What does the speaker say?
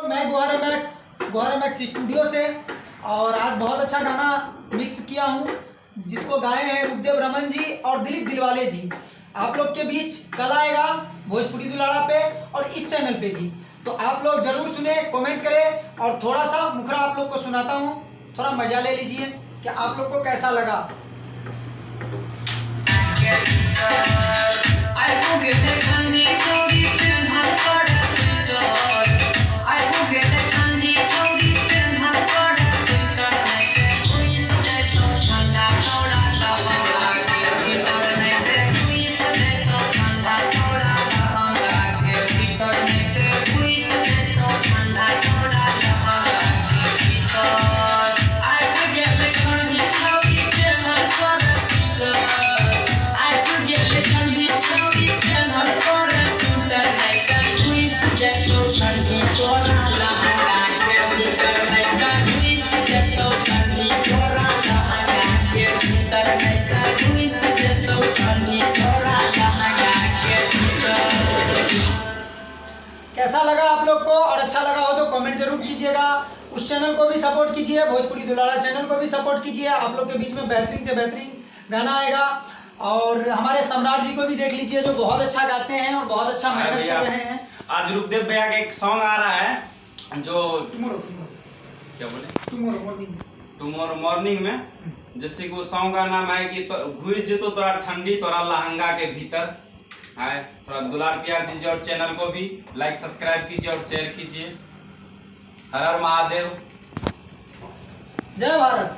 मैं गोहरमैक्स स्टूडियो से। और आज बहुत अच्छा गाना मिक्स किया हूँ जिसको गाए हैं रुपदेव रमन जी और दिलीप दिलवाले जी। आप लोग के बीच कल आएगा भोजपुरी दुलाड़ा पे और इस चैनल पे भी, तो आप लोग जरूर सुने, कमेंट करें। और थोड़ा सा मुखरा आप लोग को सुनाता हूँ, थोड़ा मजा ले लीजिए कि आप लोग को कैसा लगा। कैसा लगा आप लोग को, और अच्छा लगा हो तो कमेंट जरूर कीजिएगा। उस चैनल को भी सपोर्ट कीजिए, भोजपुरी दुलाड़ा चैनल को भी सपोर्ट कीजिए। आप लोग के बीच में बेहतरीन से बेहतरीन गाना आएगा। और हमारे सम्राट जी को भी देख लीजिए जो बहुत अच्छा गाते हैं और बहुत अच्छा मेहनत कर रहे हैं। आज रुपदेव भैया का एक सॉन्ग आ रहा है जो क्या बोले टुमारो मॉर्निंग में, जैसे कि वो सॉन्ग का नाम है कि घुस जे तो तोरा ठंडी तोरा लहंगा के भीतर है। थोड़ा दुलार प्यार दीजिए और चैनल को भी लाइक सब्सक्राइब कीजिए और शेयर कीजिए। हर हर महादेव, जय भारत।